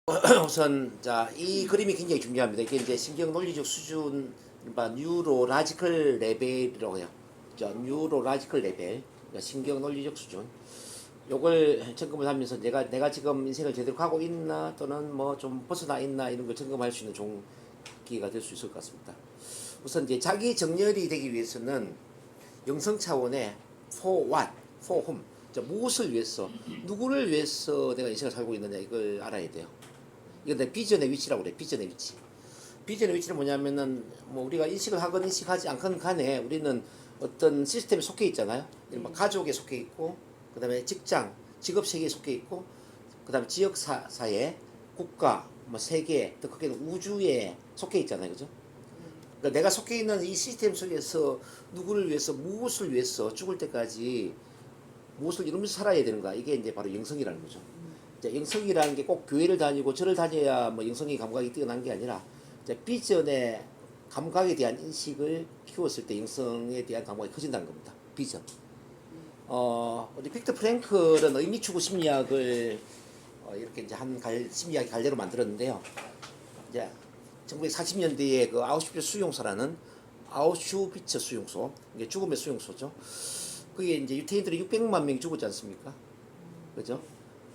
우선 이 그림이 굉장히 중요합니다. 이게 이제 신경 논리적 수준, 뉴로라지컬 레벨이라고 해요. 뉴로라지컬 레벨, 그러니까 신경 논리적 수준. 요걸 점검을 하면서 내가 지금 인생을 제대로 가고 있나 또는 뭐 좀 벗어나 있나 이런 걸 점검할 수 있는 좋은 기회가 될 수 있을 것 같습니다. 우선 이제 자기 정렬이 되기 위해서는 영성 차원의 for what, for whom, 무엇을 위해서, 누구를 위해서 내가 인생을 살고 있느냐 이걸 알아야 돼요. 이건 내 비전의 위치라고 그래. 비전의 위치. 비전의 위치는 뭐냐면은 뭐 우리가 인식을 하건 인식하지 않건 간에 우리는 어떤 시스템에 속해 있잖아요. 가족에 속해 있고, 그다음에 직장, 직업 세계에 속해 있고, 그다음에 지역 사회, 국가, 뭐 세계, 더 크게는 우주에 속해 있잖아요, 그죠? 그러니까 내가 속해 있는 이 시스템 속에서 누구를 위해서, 무엇을 위해서 죽을 때까지 무엇을 이루면서 살아야 되는가? 이게 이제 바로 영성이라는 거죠. 영성이라는 게 꼭 교회를 다니고 절을 다녀야 뭐 영성의 감각이 뛰어난 게 아니라 비전의 감각에 대한 인식을 키웠을 때 영성에 대한 감각이 커진다는 겁니다. 비전. 우리 빅터 프랭클은 의미 추구 심리학을 이렇게 이제 심리학 갈래로 만들었는데요. 이제 1940년대에 그 아우슈비츠 수용소라는 아우슈비츠 수용소, 이게 죽음의 수용소죠. 그게 이제 유태인들이 600만 명이 죽었지 않습니까? 그죠?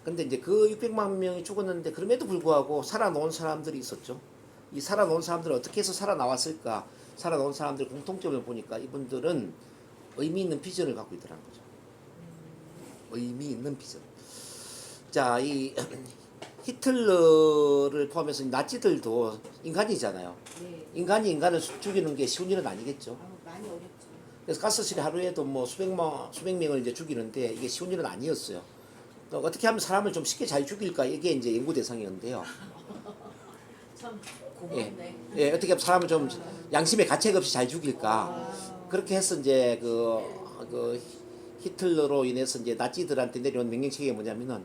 근데 이제 그 600만 명이 죽었는데 그럼에도 불구하고 살아놓은 사람들이 있었죠. 이 살아놓은 사람들은 어떻게 해서 살아나왔을까? 살아놓은 사람들의 공통점을 보니까 이분들은 의미 있는 비전을 갖고 있더라는 거죠. 의미 있는 비전. 자, 이 히틀러를 포함해서 나치들도 인간이잖아요. 네. 인간이 인간을 죽이는 게 쉬운 일은 아니겠죠. 많이 어렵죠. 그래서 가스실에 하루에도 뭐 수백 명을 이제 죽이는데 이게 쉬운 일은 아니었어요. 어떻게 하면 사람을 좀 쉽게 잘 죽일까 이게 이제 연구 대상이었는데요. 참 고맙네. 예, 어떻게 하면 사람을 좀 양심의 가책 없이 잘 죽일까. 그렇게 해서 이제 그 히틀러로 인해서 이제 나치들한테 내려온 명령 체계가 뭐냐면은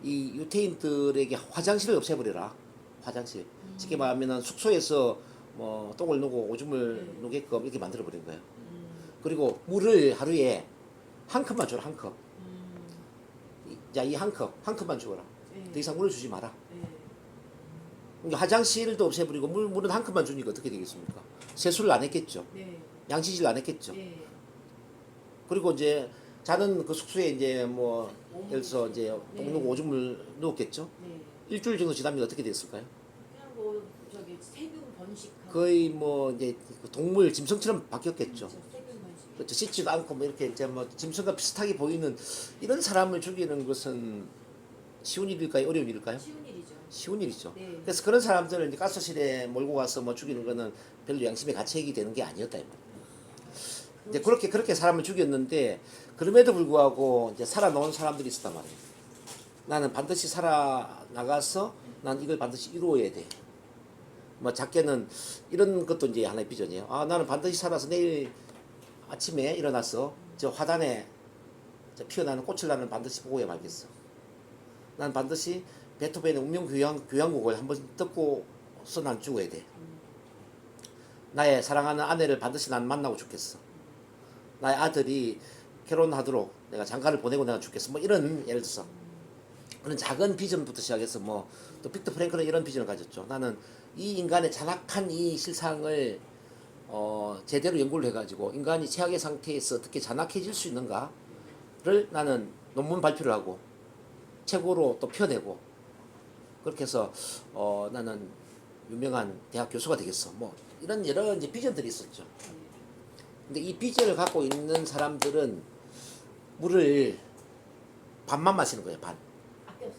이 유태인들에게 화장실을 없애버려라. 화장실. 쉽게 말하면은 숙소에서 뭐 똥을 누고 오줌을 누게끔 이렇게 만들어 버린 거예요. 그리고 물을 하루에 한 컵만 줘라. 한 컵. 자, 이 한 컵만 주어라. 더 이상 물을 주지 마라. 그러니까 화장실도 없애버리고 물은 한 컵만 주니까 어떻게 되겠습니까? 세수를 안 했겠죠. 네. 양치질 안 했겠죠. 네. 그리고 이제 자는 그 숙소에 이제 뭐 예를 들어서 이제 네. 똥 누고 오줌을 누웠겠죠. 네. 일주일 정도 지나면 어떻게 됐을까요? 그냥 뭐 저기 세균 번식하고 거의 뭐 이제 그 동물 짐승처럼 바뀌었겠죠. 세균 번식. 그렇죠. 씻지도 않고 뭐 이렇게 이제 뭐 짐승과 비슷하게 보이는 이런 사람을 죽이는 것은 쉬운 일일까요? 어려운 일일까요? 쉬운 일이죠. 쉬운 일이죠. 네. 그래서 그런 사람들을 이제 가스실에 몰고 가서 뭐 죽이는 거는 별로 양심의 가책이 되는 게 아니었다 이 말이에요. 이제 그렇게 사람을 죽였는데 그럼에도 불구하고 이제 살아놓은 사람들이 있었단 말이에요. 나는 반드시 살아나가서 난 이걸 반드시 이루어야 돼. 뭐 작게는 이런 것도 이제 하나의 비전이에요. 아, 나는 반드시 살아서 내일 아침에 일어나서 저 화단에 피어나는 꽃을 나는 반드시 보고야 말겠어. 난 반드시 베토벤의 운명 교향곡을 한번 듣고서 난 죽어야 돼. 나의 사랑하는 아내를 반드시 난 만나고 죽겠어. 나의 아들이 결혼하도록 내가 장가를 보내고 내가 죽겠어. 뭐 이런 예를 들어서 그런 작은 비전부터 시작해서 뭐 또 빅터 프랭클은 이런 비전을 가졌죠. 나는 이 인간의 잔악한 이 실상을 제대로 연구를 해가지고 인간이 최악의 상태에서 어떻게 잔악해질 수 있는가를 나는 논문 발표를 하고 책으로 또 펴내고 그렇게 해서 나는 유명한 대학 교수가 되겠어. 뭐 이런 여러 이제 비전들이 있었죠. 근데 이 비전을 갖고 있는 사람들은 물을 반만 마시는 거예요. 반.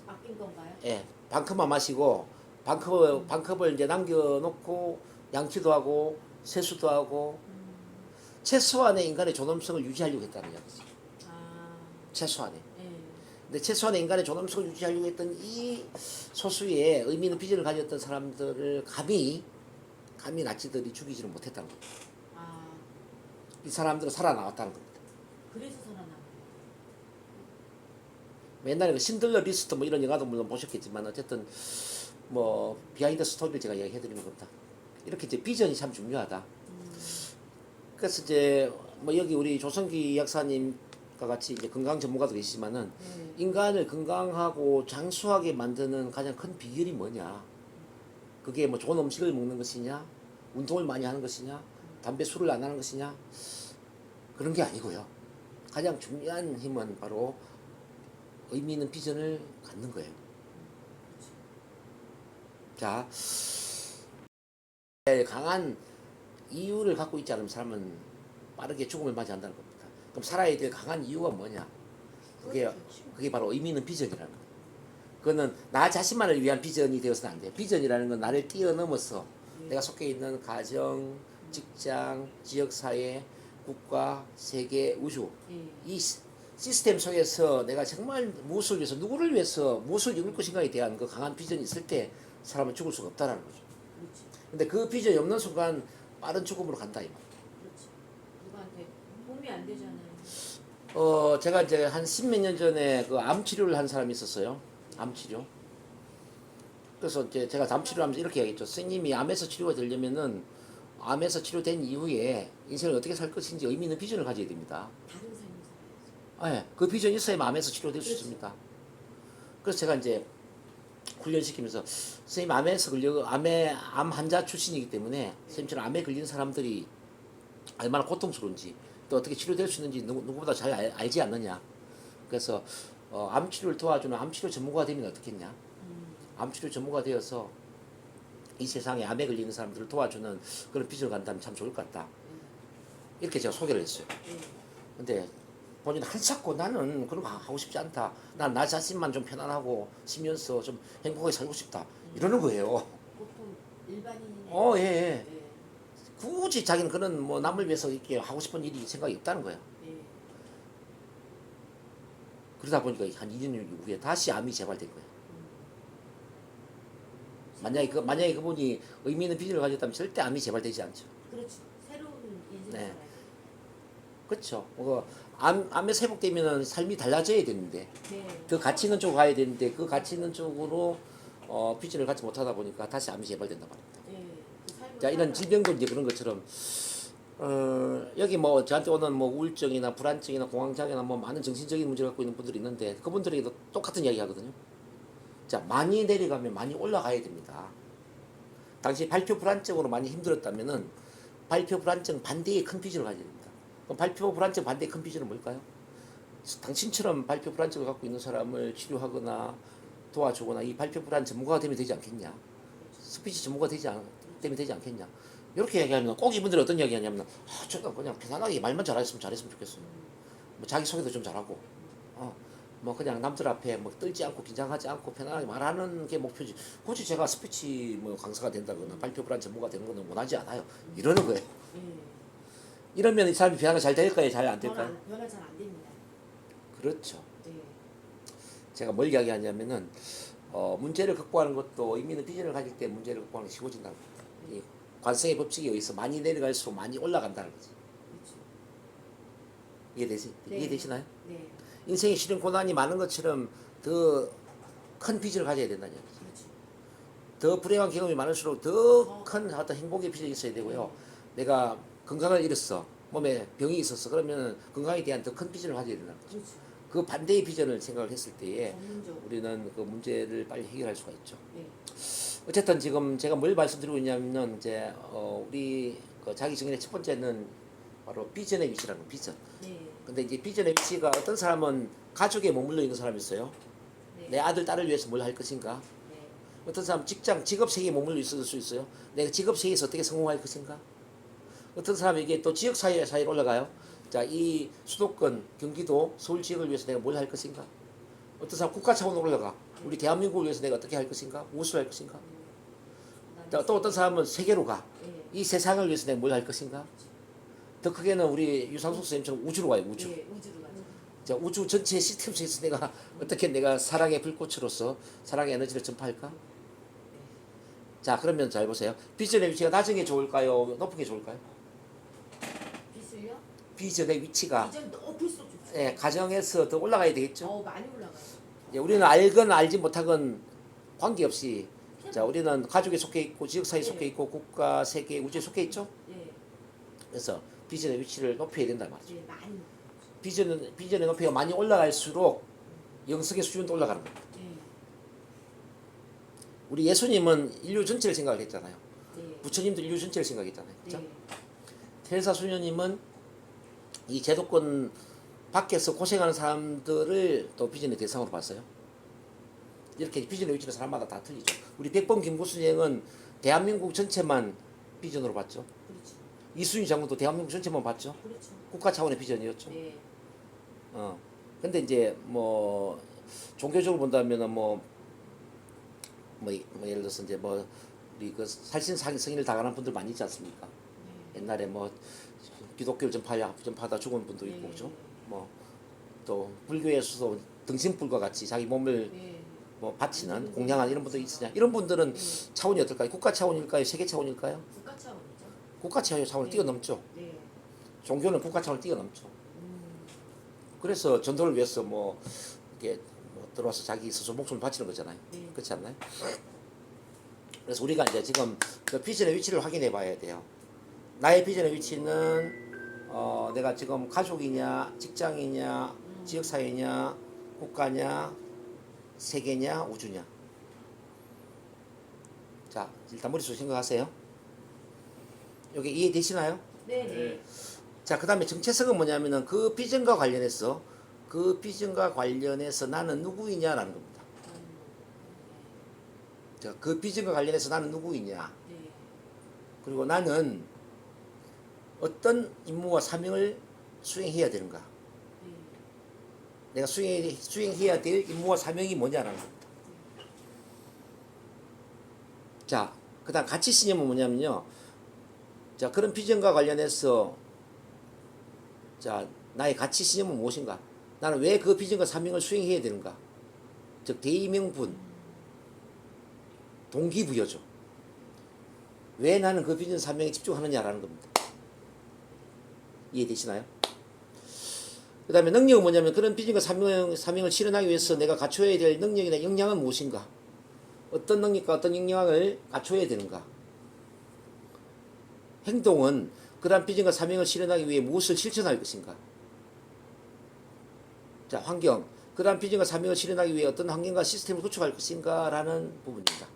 아낀 건가요? 예, 반컵만 마시고 반컵을 이제 남겨놓고 양치도 하고 세수도 하고 최소한의 인간의 존엄성을 유지하려고 했다는 이야기지. 최소한의. 네. 근데 최소한의 인간의 존엄성을 유지하려고 했던 이 소수의 의미 있는 비전을 가졌던 사람들을 감히 나치들이 죽이지는 못했다는 겁니다. 이 사람들은 살아나왔다는 겁니다. 그래서 살아남은 옛날에 그 신들러 리스트 뭐 이런 영화도 물론 보셨겠지만 어쨌든 뭐 비하인드 스토리를 제가 이야기해드리는 겁니다. 이렇게 이제 비전이 참 중요하다. 그래서 이제 뭐 여기 우리 조성기 약사님 같이 이제 건강 전문가도 계시지만은 네. 인간을 건강하고 장수하게 만드는 가장 큰 비결이 뭐냐? 그게 뭐 좋은 음식을 먹는 것이냐, 운동을 많이 하는 것이냐, 담배 술을 안 하는 것이냐, 그런 게 아니고요. 가장 중요한 힘은 바로 의미 있는 비전을 갖는 거예요. 자, 강한 이유를 갖고 있지 않으면 사람은 빠르게 죽음을 맞이한다는 겁니다. 그럼 살아야 될 강한 이유가 뭐냐? 그게 바로 의미 있는 비전이라는 거예요. 그거는 나 자신만을 위한 비전이 되어서는 안 돼요. 비전이라는 건 나를 뛰어넘어서 내가 속해 있는 가정, 직장, 지역사회, 국가, 세계, 우주 네. 이 시스템 속에서 내가 정말 무엇을 위해서 누구를 위해서 무엇을 이룰 것인가에 대한 그 강한 비전이 있을 때 사람은 죽을 수가 없다라는 거죠. 그렇지. 근데 그 비전이 없는 순간 빠른 죽음으로 간다 이 말. 그렇지. 누구한테 도움이 안 되잖아요. 제가 이제 한 10몇 년 전에 그 암 치료를 한 사람이 있었어요. 암 치료. 그래서 이제 제가 암 치료를 하면서 이렇게 얘기했죠. 선생님이 암에서 치료가 되려면은 암에서 치료된 이후에 인생을 어떻게 살 것인지 의미 있는 비전을 가져야 됩니다. 다른 삶을 살아야지. 예, 그 비전이 있어야 암에서 치료될 수 그렇지. 있습니다. 그래서 제가 이제 훈련시키면서 선생님 암 환자 출신이기 때문에 선생님처럼 암에 걸린 사람들이 얼마나 고통스러운지 또 어떻게 치료될 수 있는지 누구보다 잘 알지 않느냐. 그래서 암 치료를 도와주는 암 치료 전문가가 되면 어떻겠냐. 암 치료 전문가가 되어서 이 세상에 암에 걸리는 사람들을 도와주는 그런 비전을 간다면 참 좋을 것 같다. 이렇게 제가 소개를 했어요. 네. 근데 본인 한사코 나는 그런 거 하고 싶지 않다. 난 나 자신만 좀 편안하고 쉬면서 좀 행복하게 살고 싶다. 이러는 거예요. 보통 일반인이네. 예, 예. 네. 굳이 자기는 그런 뭐 남을 위해서 이렇게 하고 싶은 일이 생각이 없다는 거예요. 네. 그러다 보니까 한 2년 이후에 다시 암이 재발된 거예요. 만약에 그분이 의미 있는 비전을 가졌다면 절대 암이 재발되지 않죠. 그렇죠. 새로운 인생을 네. 살아야 돼. 그렇죠. 암에서 회복되면 삶이 달라져야 되는데 네. 그 가치 있는 쪽으로 가야 되는데 그 가치 있는 쪽으로 비전을 갖지 못하다 보니까 다시 암이 재발된단 말입니다. 네. 그 삶을 자, 이런 살아가야 질병도 이제 그런 것처럼 여기 뭐 저한테 오는 뭐 우울증이나 불안증이나 공황장애나 뭐 많은 정신적인 문제를 갖고 있는 분들이 있는데 그분들에게도 똑같은 이야기 하거든요. 자, 많이 내려가면 많이 올라가야 됩니다. 당시 발표 불안증으로 많이 힘들었다면은 발표 불안증 반대의 큰 비전을 가져야 됩니다. 그럼 발표 불안증 반대의 큰 비전은 뭘까요? 당신처럼 발표 불안증을 갖고 있는 사람을 치료하거나 도와주거나 이 발표 불안 전문가가 되면 되지 않겠냐? 스피치 전문가가 되면 되지 않겠냐? 이렇게 얘기하면 꼭 이분들이 어떤 이야기 하냐면 저도 그냥 편안하게 말만 잘했으면 좋겠어요. 뭐 자기 소개도 좀 잘하고 뭐 그냥 남들 앞에 뭐 떨지 않고 긴장하지 않고 편안하게 말하는 게 목표지. 굳이 제가 스피치 뭐 강사가 된다거나 발표 불안 전문가 되는 거는 원하지 않아요. 이러는 거예요. 네. 이러면 이 사람이 변화가 잘 될까요? 잘 안 될까요? 변화 잘 안 됩니다. 그렇죠. 네. 제가 뭘 이야기하냐면은 문제를 극복하는 것도 의미 있는 비전을 가질 때 문제를 극복하는 게 쉬워진다는 겁니다. 이 관성의 법칙에 의해서 많이 내려갈수록 많이 올라간다는 거지. 그렇죠. 네. 이해되시나요? 네. 인생에 실은 고난이 많은 것처럼 더 큰 비전을 가져야 된다는 얘기죠. 그렇죠. 더 불행한 경험이 많을수록 더 큰 어떤 행복의 비전이 있어야 되고요. 내가 건강을 잃었어. 몸에 병이 있었어. 그러면 건강에 대한 더 큰 비전을 가져야 된다는 거죠. 그렇죠. 그 반대의 비전을 생각을 했을 때에 전문적으로. 우리는 그 문제를 빨리 해결할 수가 있죠. 네. 어쨌든 지금 제가 뭘 말씀드리고 있냐면 이제 우리 그 자기 정의의 첫 번째는 바로 비전의 위치라는 거, 비전. 네. 근데 이제 비전의 위치가 어떤 사람은 가족에 머물러 있는 사람이 있어요. 네. 내 아들 딸을 위해서 뭘 할 것인가. 네. 어떤 사람 직업 세계에 머물러 있을 수 있어요. 내가 직업 세계에서 어떻게 성공할 것인가. 어떤 사람에게 또 지역 사회로 올라가요. 자, 이 수도권, 경기도, 서울 지역을 위해서 내가 뭘 할 것인가. 어떤 사람 국가 차원으로 올라가. 우리 대한민국을 위해서 내가 어떻게 할 것인가. 무엇을 할 것인가. 자, 또 어떤 사람은 세계로 가. 네. 이 세상을 위해서 내가 뭘 할 것인가. 더 크게는 우리 유상숙 선생님처럼 우주로 가요. 우주. 네. 우주로 가죠. 자, 우주 전체 시스템 속에서 내가 어떻게 내가 사랑의 불꽃으로서 사랑의 에너지를 전파할까? 자, 그러면 잘 보세요. 비전의 위치가 낮은 게 좋을까요? 높은 게 좋을까요? 비술요? 비전의 위치가 비전 높을수록 좋죠. 예, 가정에서 더 올라가야 되겠죠. 많이 올라가요. 예, 우리는 알건 알지 못하건 관계없이 자, 우리는 가족에 속해 있고 지역사회에 속해 있고 국가, 세계, 우주에 속해 있죠. 네. 그래서 비전의 위치를 높여야 된단 말이죠. 네. 많이. 비전의 높이가 많이 올라갈수록 영성의 수준도 올라가는 겁니다. 네. 우리 예수님은 인류 전체를 생각을 했잖아요. 네. 부처님도 인류 전체를 생각했잖아요. 그렇죠? 네. 테레사 수녀님은 이 제도권 밖에서 고생하는 사람들을 또 비전의 대상으로 봤어요. 이렇게 비전의 위치는 사람마다 다 틀리죠. 우리 백범 김구순행은 대한민국 전체만 비전으로 봤죠. 그렇죠. 이순희 장군도 대한민국 전체만 봤죠. 그렇죠. 국가 차원의 비전이었죠. 네. 근데 이제 뭐 종교적으로 본다면은 뭐 예를 들어서 이제 뭐 우리 그 살신 성인을 당하는 분들 많이 있지 않습니까? 네. 옛날에 뭐 기독교를 전파하다 죽은 분도 있고 네. 그죠? 뭐 또 불교에서도 등신불과 같이 자기 몸을 네. 뭐 바치는 공양하는 이런 분들이 있으냐? 이런 분들은 네. 차원이 어떨까요? 국가 차원일까요? 세계 차원일까요? 국가 차원이죠. 국가 차원을 네. 뛰어넘죠. 네. 종교는 국가 차원을 뛰어넘죠. 음. 그래서 전도를 위해서 뭐 이렇게 뭐 들어와서 자기 스스로 목숨을 바치는 거잖아요. 네. 그렇지 않나요? 그래서 우리가 이제 지금 그 비전의 위치를 확인해 봐야 돼요. 나의 비전의 위치는 내가 지금 가족이냐, 직장이냐, 지역사회냐, 국가냐, 세계냐, 우주냐. 자, 일단 머릿속에 생각하세요. 여기 이해되시나요? 네네. 자, 그 다음에 정체성은 뭐냐면은 그 비전과 관련해서 나는 누구이냐라는 겁니다. 자, 그 비전과 관련해서 나는 누구이냐. 네. 그리고 나는 어떤 임무와 사명을 수행해야 되는가. 네. 내가 수행해야 될 임무와 사명이 뭐냐라는 겁니다. 자, 그 다음 가치 신념은 뭐냐면요. 자, 그런 비전과 관련해서 자, 나의 가치 신념은 무엇인가? 나는 왜 그 비전과 사명을 수행해야 되는가? 즉, 대의명분, 동기부여죠. 왜 나는 그 비전 사명에 집중하느냐라는 겁니다. 이해되시나요? 그 다음에 능력은 뭐냐면 그런 비전과 사명을 실현하기 위해서 내가 갖춰야 될 능력이나 역량은 무엇인가? 어떤 능력과 어떤 역량을 갖춰야 되는가? 행동은 그러한 비전과 사명을 실현하기 위해 무엇을 실천할 것인가? 자, 환경. 그러한 비전과 사명을 실현하기 위해 어떤 환경과 시스템을 구축할 것인가? 라는 부분입니다.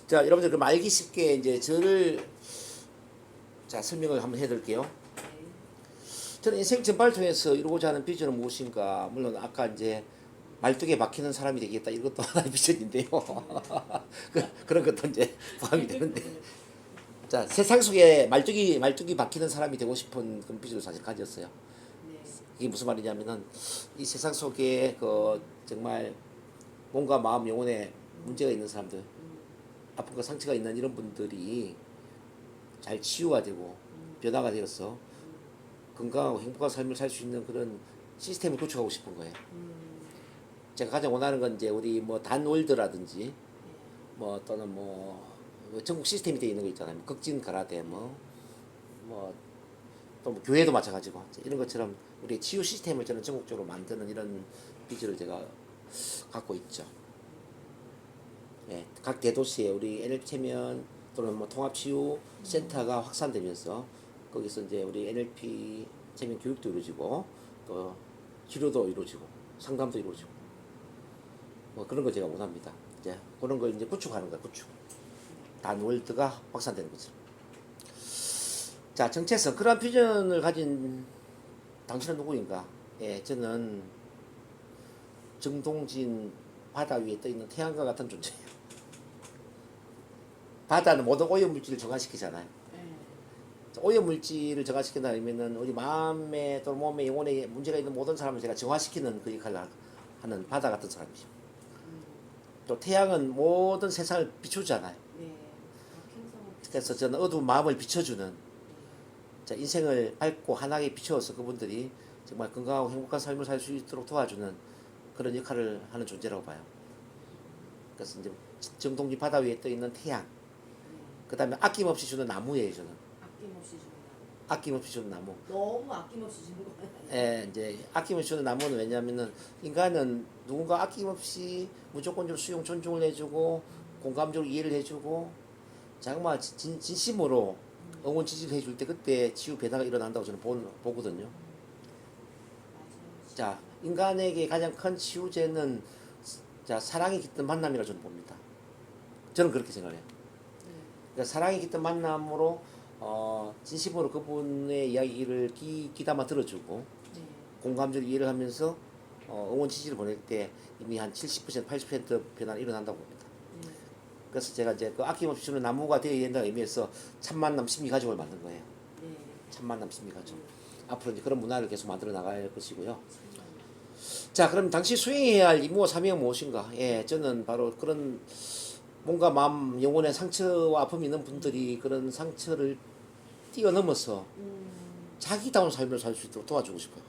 자, 여러분들 그럼 알기 쉽게 이제 저를 자, 설명을 한번 해드릴게요. 저는 인생 전반을 통해서 이루고자 하는 비전은 무엇인가? 물론 아까 이제 말뚝에 박히는 사람이 되겠다. 이것도 하나의 비전인데요. 그런 것도 이제 포함이 되는데. 자, 세상 속에 말뚝이 박히는 사람이 되고 싶은 그런 비전을 사실 가졌어요. 네. 이게 무슨 말이냐면은 이 세상 속에 그 정말 몸과 마음, 영혼에 문제가 있는 사람들, 아픔과 상처가 있는 이런 분들이 잘 치유가 되고 변화가 되어서 건강하고 행복한 삶을 살 수 있는 그런 시스템을 구축하고 싶은 거예요. 제가 가장 원하는 건 이제 우리 뭐 단월드라든지 뭐 또는 뭐 전국 시스템이 되어 있는 거 있잖아요. 뭐 극진 가라데 또 뭐 교회도 마찬가지고 이런 것처럼 우리 치유 시스템을 저는 전국적으로 만드는 이런 비전을 제가 갖고 있죠. 예, 각 대도시에 우리 NLP 체면 또는 뭐 통합치유 센터가 확산되면서 거기서 이제 우리 NLP 체면 교육도 이루어지고 또 치료도 이루어지고 상담도 이루어지고 뭐 그런 거 제가 원합니다. 이제 그런 걸 이제 구축하는 거야, 구축. 단월드가 확산되는 거죠. 자, 정체성. 그러한 비전을 가진 당신은 누구인가? 예, 저는 정동진 바다 위에 떠 있는 태양과 같은 존재예요. 바다는 모든 오염물질을 정화시키잖아요. 오염물질을 정화시킨다면은 우리 마음에 또 몸에 영혼에 문제가 있는 모든 사람을 제가 정화시키는 그 역할을 하는 바다 같은 사람이죠. 또 태양은 모든 세상을 비추잖아요. 네. 그래서 저는 어두운 마음을 비춰주는 자, 인생을 밝고 환하게 비추어서 그분들이 정말 건강하고 행복한 삶을 살 수 있도록 도와주는 그런 역할을 하는 존재라고 봐요. 그래서 이제 정동진 바다 위에 떠 있는 태양, 그 다음에 아낌없이 주는 나무예요. 저는 아낌없이 주는 나무. 아낌없이 주는 나무. 너무 아낌없이 주는 거예요. 예, 이제 아낌없이 주는 나무는 왜냐하면은 인간은 누군가 아낌없이 무조건적으로 수용 존중을 해주고 공감적으로 이해를 해주고 정말 진심으로 응원 지지를 해줄 때 그때 치유 변화가 일어난다고 저는 보거든요. 자, 인간에게 가장 큰 치유제는 자, 사랑이 깃든 만남이라 저는 봅니다. 저는 그렇게 생각해요. 그러니까 사랑이 깃든 만남으로 진심으로 그분의 이야기를 귀담아 들어주고 네. 공감적으로 이해를 하면서 응원 지지를 보낼 때 이미 한 70% 80% 변화가 일어난다고 봅니다. 네. 그래서 제가 이제 그 아낌없이 주는 나무가 되어야 된다는 의미에서 참만남 심리가족을 만든 거예요. 네. 참만남 심리가족. 앞으로 이제 그런 문화를 계속 만들어 나갈 것이고요. 자, 그럼 당시 수행해야 할 임무와 사명은 무엇인가? 예, 저는 바로 그런 뭔가 마음, 영혼의 상처와 아픔이 있는 분들이 그런 상처를 뛰어넘어서 자기다운 삶을 살 수 있도록 도와주고 싶어요.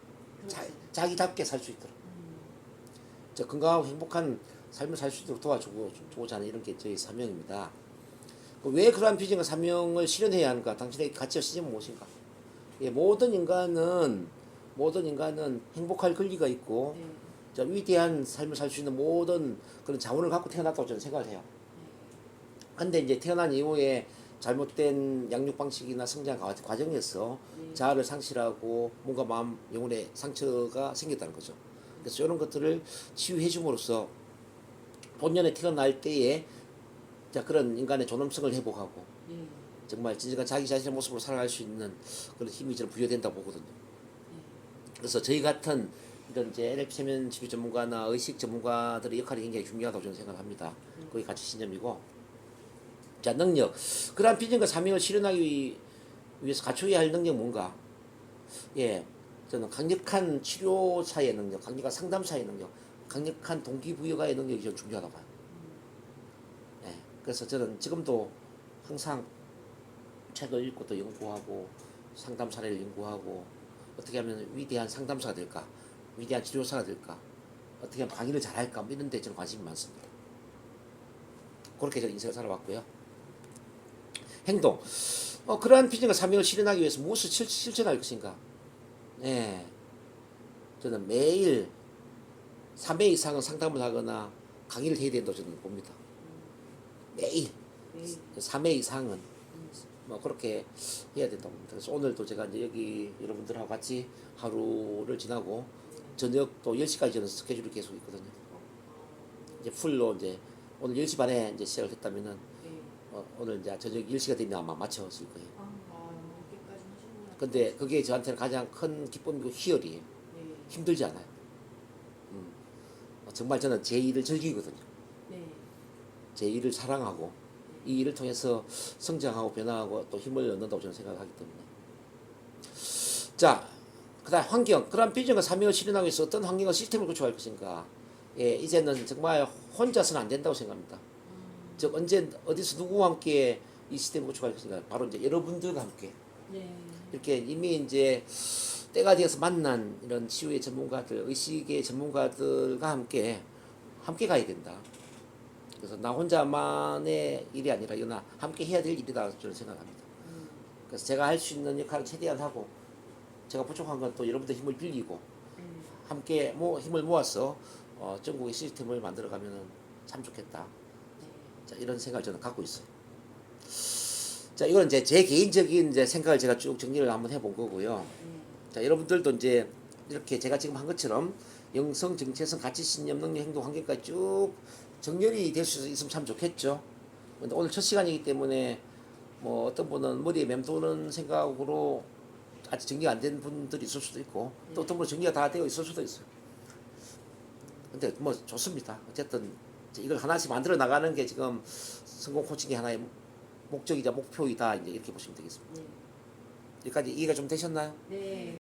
그렇죠. 자기답게 살 수 있도록. 저 건강하고 행복한 삶을 살 수 있도록 도와주고자 하는 이런 게 저희 사명입니다. 왜 그러한 비전과 사명을 실현해야 하는가? 당신의 가치와 시즌은 무엇인가? 예, 모든 인간은 행복할 권리가 있고 네. 자, 위대한 삶을 살 수 있는 모든 그런 자원을 갖고 태어났다고 저는 생각을 해요. 근데 이제 태어난 이후에 잘못된 양육 방식이나 성장 과정에서 네. 자아를 상실하고 뭔가 마음, 영혼의 상처가 생겼다는 거죠. 그래서 이런 것들을 치유해 줌으로써 본년에 태어날 때에 자, 그런 인간의 존엄성을 회복하고 네. 정말 진정한 자기 자신의 모습으로 살아갈 수 있는 그런 힘이 저는 부여된다고 보거든요. 그래서 저희 같은 이런 이제 NLP 세면 치료 전문가나 의식 전문가들의 역할이 굉장히 중요하다고 저는 생각합니다. 거기 같이 신념이고. 자, 능력. 그러한 비전과 사명을 실현하기 위해서 갖춰야 할 능력 뭔가? 예, 저는 강력한 치료사의 능력, 강력한 상담사의 능력, 강력한 동기부여가의 능력이 좀 중요하다고 봐요. 예, 그래서 저는 지금도 항상 책을 읽고 또 연구하고 상담 사례를 연구하고 어떻게 하면 위대한 상담사가 될까, 위대한 치료사가 될까, 어떻게 하면 강의를 잘할까, 뭐 이런 데 저는 관심이 많습니다. 그렇게 저는 인생을 살아왔고요. 행동. 그러한 비전과 사명을 실현하기 위해서 무엇을 실천할 것인가? 예, 저는 매일 3회 이상은 상담을 하거나 강의를 해야 된다고 저는 봅니다. 매일 네. 3회 이상은 뭐 그렇게 해야 된다고 봅니다. 그래서 오늘도 제가 이제 여기 여러분들하고 같이 하루를 지나고 저녁 또 10시까지 저는 스케줄이 계속 있거든요. 이제 풀로 이제 오늘 10시 반에 이제 시작을 했다면은 네. 오늘 이제 저녁 10시가 되면 아마 마쳐질 거예요. 이렇게까지 하시는구나. 근데 그게 저한테는 가장 큰 기쁨이고 희열이에요. 네. 힘들지 않아요. 정말 저는 제 일을 즐기거든요. 네. 제 일을 사랑하고 이 일을 통해서 성장하고 변화하고 또 힘을 얻는다고 저는 생각하기 때문에. 자, 그다음 환경. 그런 비전과 사명을 실현하기 위해서 어떤 환경과 시스템을 구축할 것인가. 예, 이제는 정말 혼자서는 안 된다고 생각합니다. 즉 언제 어디서 누구와 함께 이 시스템을 구축할 것인가. 바로 이제 여러분들과 함께 네. 이렇게 이미 이제 때가 되어서 만난 이런 치유의 전문가들, 의식의 전문가들과 함께 가야 된다. 그래서 나 혼자만의 일이 아니라 이거나 함께 해야 될 일이다 저는 생각합니다. 그래서 제가 할 수 있는 역할을 최대한 하고 제가 부족한 건 또 여러분들 힘을 빌리고 함께 힘을 모아서 전국의 시스템을 만들어가면 참 좋겠다. 자, 이런 생각을 저는 갖고 있어요. 자, 이건 이제 제 개인적인 이제 생각을 제가 쭉 정리를 한번 해본 거고요. 자, 여러분들도 이제 이렇게 제가 지금 한 것처럼 영성, 정체성, 가치, 신념, 능력, 행동, 환경까지 쭉 정렬이 될 수 있으면 참 좋겠죠. 근데 오늘 첫 시간이기 때문에 뭐 어떤 분은 머리에 맴도는 생각으로 아직 정리가 안 된 분들이 있을 수도 있고 또 어떤 분은 정리가 다 되어 있을 수도 있어요. 근데 뭐 좋습니다. 어쨌든 이걸 하나씩 만들어 나가는 게 지금 성공 코칭의 하나의 목적이자 목표이다 이제 이렇게 보시면 되겠습니다. 네. 여기까지 이해가 좀 되셨나요? 네.